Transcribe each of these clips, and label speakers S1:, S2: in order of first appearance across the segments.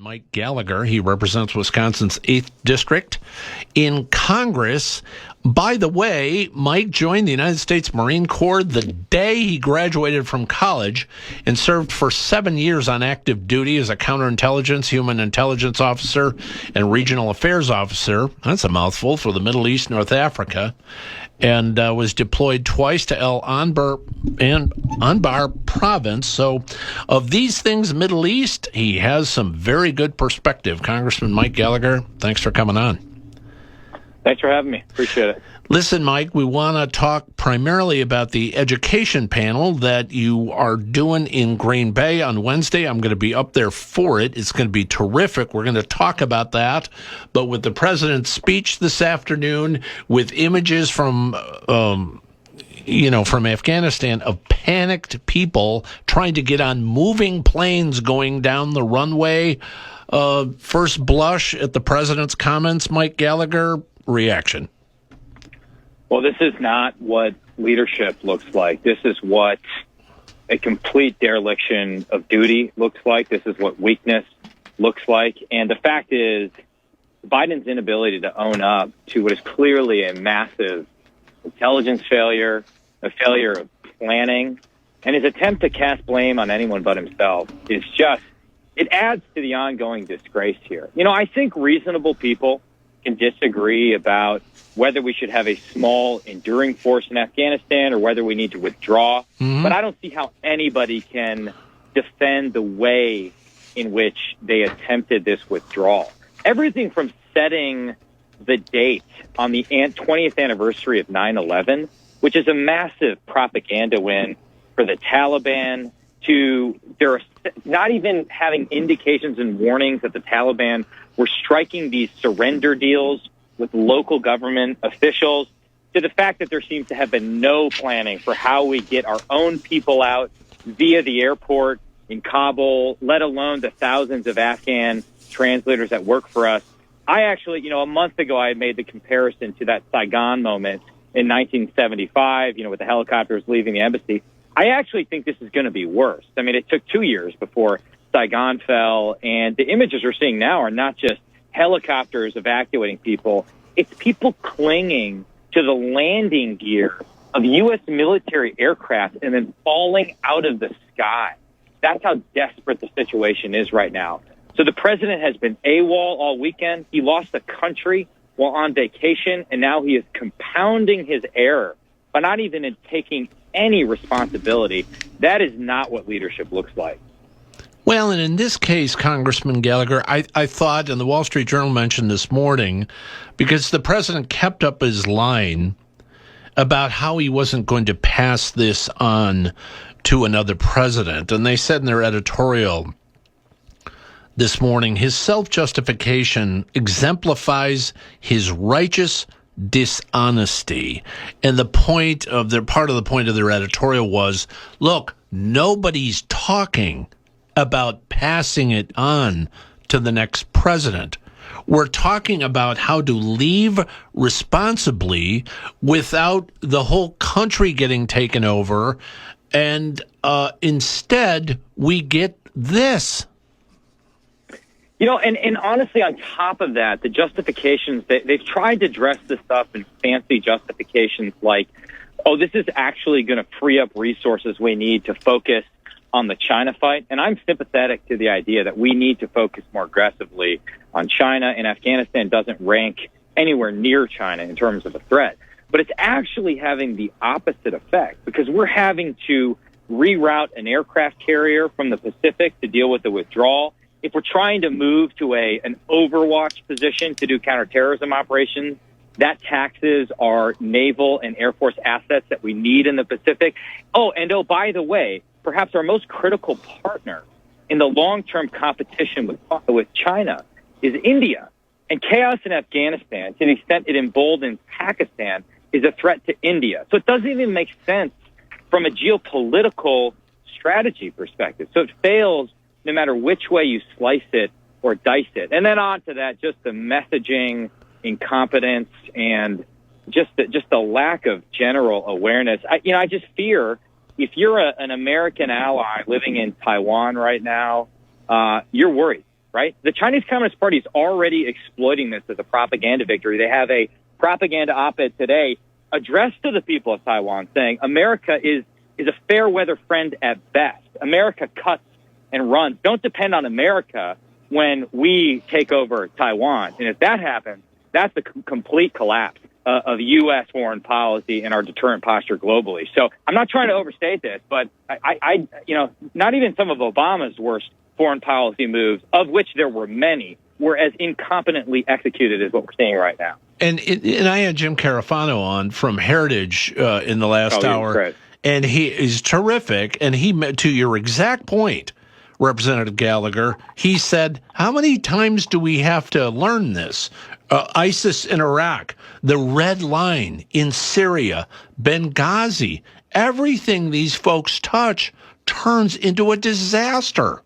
S1: Mike Gallagher. He represents Wisconsin's 8th District in Congress. By the way, Mike joined the United States Marine Corps the day he graduated from college and served for 7 years on active duty as a counterintelligence, human intelligence officer, and regional affairs officer. That's a mouthful for the Middle East, North Africa. And was deployed twice to Anbar Province. So of these things, Middle East, he has some very good perspective. Congressman Mike Gallagher, thanks for coming on.
S2: Thanks for having me. Appreciate it.
S1: Listen, Mike, we want to talk primarily about the education panel that you are doing in Green Bay on Wednesday. I'm going to be up there for it. It's going to be terrific. We're going to talk about that. But with the president's speech this afternoon, with images from Afghanistan of panicked people trying to get on moving planes going down the runway, first blush at the president's comments, Mike Gallagher, reaction?
S2: Well, this is not what leadership looks like. This is what a complete dereliction of duty looks like. This is what weakness looks like. And the fact is, Biden's inability to own up to what is clearly a massive intelligence failure, a failure of planning, and his attempt to cast blame on anyone but himself is just, it adds to the ongoing disgrace here. I think reasonable people can disagree about whether we should have a small, enduring force in Afghanistan or whether we need to withdraw. Mm-hmm. But I don't see how anybody can defend the way in which they attempted this withdrawal. Everything from setting the date on the 20th anniversary of 9/11, which is a massive propaganda win for the Taliban, to there not even having indications and warnings that the Taliban were striking these surrender deals with local government officials, to the fact that there seems to have been no planning for how we get our own people out via the airport in Kabul, let alone the thousands of Afghan translators that work for us. I actually, a month ago, I had made the comparison to that Saigon moment in 1975, with the helicopters leaving the embassy. I actually think this is going to be worse. I mean, it took 2 years before Saigon fell, and the images we're seeing now are not just helicopters evacuating people. It's people clinging to the landing gear of U.S. military aircraft and then falling out of the sky. That's how desperate the situation is right now. So the president has been AWOL all weekend. He lost the country while on vacation, and now he is compounding his error by not even taking any responsibility. That is not what leadership looks like.
S1: Well, and in this case, Congressman Gallagher, I thought, and the Wall Street Journal mentioned this morning, because the president kept up his line about how he wasn't going to pass this on to another president. And they said in their editorial this morning, his self-justification exemplifies his righteous dishonesty. And part of the point of their editorial was, look, nobody's talking about passing it on to the next president. We're talking about how to leave responsibly without the whole country getting taken over. And instead, we get this.
S2: And honestly, on top of that, the justifications, they've tried to dress this up in fancy justifications like, oh, this is actually going to free up resources we need to focus on the China fight. And I'm sympathetic to the idea that we need to focus more aggressively on China, and Afghanistan doesn't rank anywhere near China in terms of a threat. But it's actually having the opposite effect, because we're having to reroute an aircraft carrier from the Pacific to deal with the withdrawal. If we're trying to move to an overwatch position to do counterterrorism operations, that taxes our naval and Air Force assets that we need in the Pacific. By the way, perhaps our most critical partner in the long-term competition with China is India. And chaos in Afghanistan, to the extent it emboldens Pakistan, is a threat to India. So it doesn't even make sense from a geopolitical strategy perspective. So it fails no matter which way you slice it or dice it. And then on to that, just the messaging, incompetence, and just the lack of general awareness. I just fear, if you're an American ally living in Taiwan right now, you're worried. right? The Chinese Communist Party is already exploiting this as a propaganda victory. They have a propaganda op-ed today addressed to the people of Taiwan saying America is a fair weather friend at best. America cuts and runs. Don't depend on America when we take over Taiwan. And if that happens, that's a complete collapse of U.S. foreign policy and our deterrent posture globally. So I'm not trying to overstate this, but I not even some of Obama's worst foreign policy moves, of which there were many, were as incompetently executed as what we're seeing right now.
S1: And I had Jim Carafano on from Heritage in the last hour,
S2: great.
S1: And he is terrific. And he, to your exact point, Representative Gallagher, he said, how many times do we have to learn this? ISIS in Iraq, the Red Line in Syria, Benghazi, everything these folks touch turns into a disaster.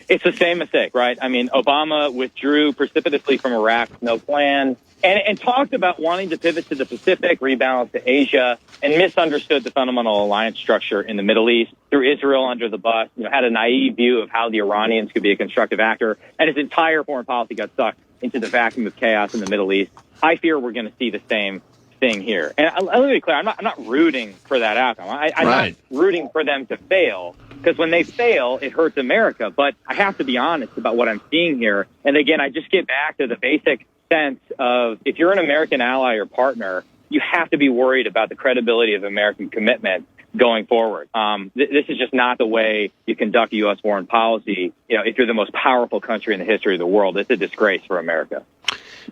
S2: It's the same mistake, right? I mean, Obama withdrew precipitously from Iraq with no plan and talked about wanting to pivot to the Pacific, rebalance to Asia, and misunderstood the fundamental alliance structure in the Middle East, threw Israel under the bus, had a naive view of how the Iranians could be a constructive actor, and his entire foreign policy got sucked into the vacuum of chaos in the Middle East. I fear we're going to see the same thing here. And let me be clear, I'm not rooting for that outcome. I'm not rooting for them to fail, because when they fail, it hurts America. But I have to be honest about what I'm seeing here. And again, I just get back to the basic sense of if you're an American ally or partner, you have to be worried about the credibility of American commitment going forward. This is just not the way you conduct U.S. foreign policy. If you're the most powerful country in the history of the world, it's a disgrace for America.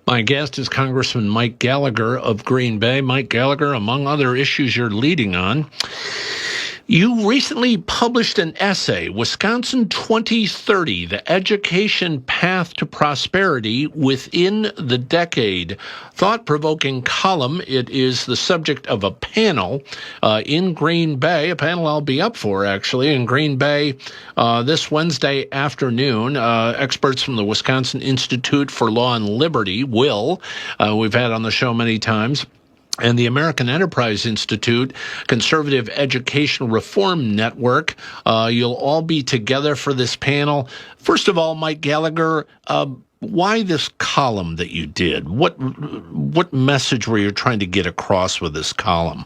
S1: My guest is Congressman Mike Gallagher of Green Bay. Mike Gallagher, among other issues you're leading on, you recently published an essay, Wisconsin 2030, The Education Path to Prosperity Within the Decade. Thought-provoking column. It is the subject of a panel in Green Bay, a panel I'll be up for, actually, in Green Bay this Wednesday afternoon. Experts from the Wisconsin Institute for Law and Liberty, WIL, we've had on the show many times, and the American Enterprise Institute, Conservative Education Reform Network. You'll all be together for this panel. First of all, Mike Gallagher, why this column that you did? What message were you trying to get across with this column?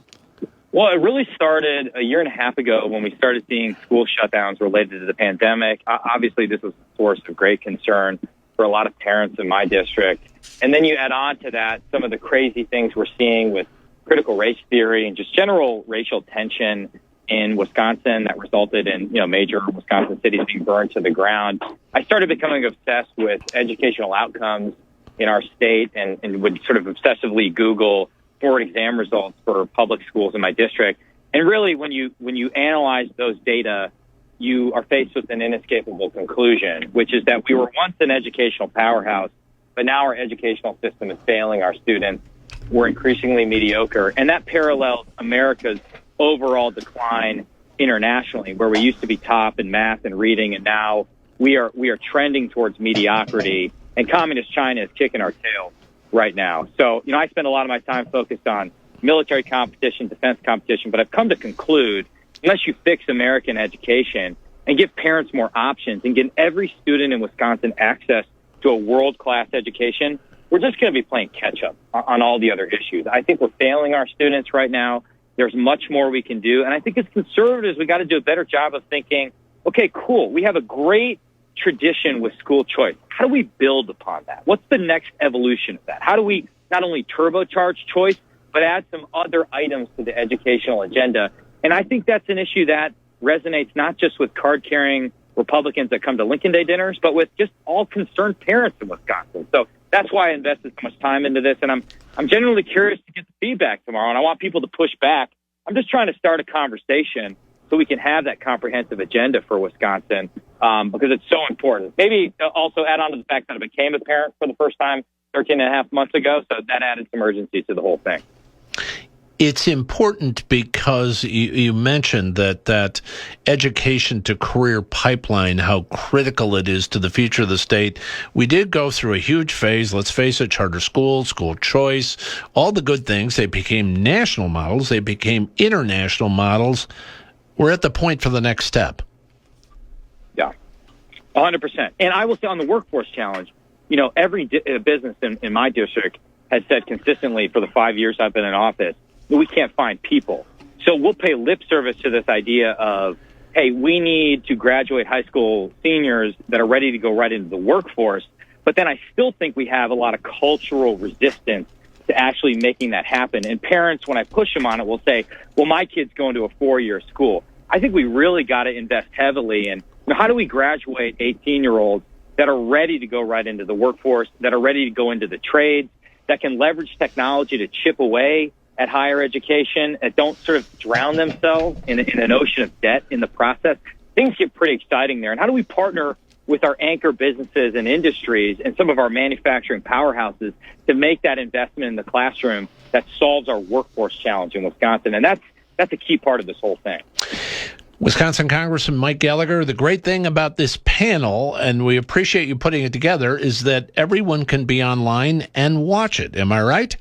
S2: Well, it really started a year and a half ago when we started seeing school shutdowns related to the pandemic. Obviously, this was a source of great concern for a lot of parents in my district. And then you add on to that some of the crazy things we're seeing with critical race theory and just general racial tension in Wisconsin that resulted in, major Wisconsin cities being burned to the ground. I started becoming obsessed with educational outcomes in our state and would sort of obsessively Google board exam results for public schools in my district. And really, when you analyze those data, you are faced with an inescapable conclusion, which is that we were once an educational powerhouse, but now our educational system is failing our students. We're increasingly mediocre, and that parallels America's overall decline internationally, where we used to be top in math and reading, and now we are trending towards mediocrity, and communist China is kicking our tail right now. So, I spend a lot of my time focused on military competition, defense competition, but I've come to conclude unless you fix American education and give parents more options and give every student in Wisconsin access to a world-class education, we're just going to be playing catch-up on all the other issues. I think we're failing our students right now. There's much more we can do. And I think as conservatives, we got to do a better job of thinking, okay, cool, we have a great tradition with school choice. How do we build upon that? What's the next evolution of that? How do we not only turbocharge choice, but add some other items to the educational agenda? And I think that's an issue that resonates not just with card-carrying Republicans that come to Lincoln Day dinners, but with just all concerned parents in Wisconsin. So that's why I invested so much time into this, and I'm genuinely curious to get the feedback tomorrow, and I want people to push back. I'm just trying to start a conversation so we can have that comprehensive agenda for Wisconsin, because it's so important. Maybe also add on to the fact that I became a parent for the first time 13 and a half months ago, so that added some urgency to the whole thing.
S1: It's important because you mentioned that education to career pipeline, how critical it is to the future of the state. We did go through a huge phase, let's face it, charter schools, school choice, all the good things. They became national models. They became international models. We're at the point for the next step.
S2: Yeah. 100%. And I will say on the workforce challenge, every business in my district has said consistently for the 5 years I've been in office that we can't find people. So we'll pay lip service to this idea of, hey, we need to graduate high school seniors that are ready to go right into the workforce. But then I still think we have a lot of cultural resistance to actually making that happen. And parents, when I push them on it, will say, well, my kid's going to a 4-year school. I think we really got to invest heavily in how do we graduate 18-year-olds that are ready to go right into the workforce, that are ready to go into the trades, that can leverage technology to chip away at higher education and don't sort of drown themselves in an ocean of debt in the process. Things get pretty exciting there. And how do we partner with our anchor businesses and industries and some of our manufacturing powerhouses to make that investment in the classroom that solves our workforce challenge in Wisconsin? And that's a key part of this whole thing.
S1: Wisconsin Congressman Mike Gallagher, the great thing about this panel, and we appreciate you putting it together, is that everyone can be online and watch it. Am I right?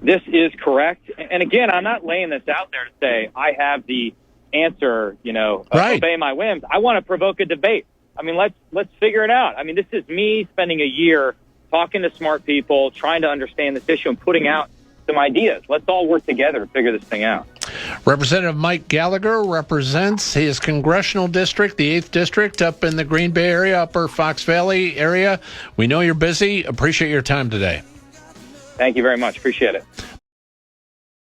S2: This is correct. And again, I'm not laying this out there to say I have the answer,
S1: right.
S2: Obey my whims. I want to provoke a debate. I mean, let's figure it out. I mean, this is me spending a year talking to smart people, trying to understand this issue and putting out some ideas. Let's all work together to figure this thing out.
S1: Representative Mike Gallagher represents his congressional district, the 8th District, up in the Green Bay area, Upper Fox Valley area. We know you're busy. Appreciate your time today.
S2: Thank you very much. Appreciate it.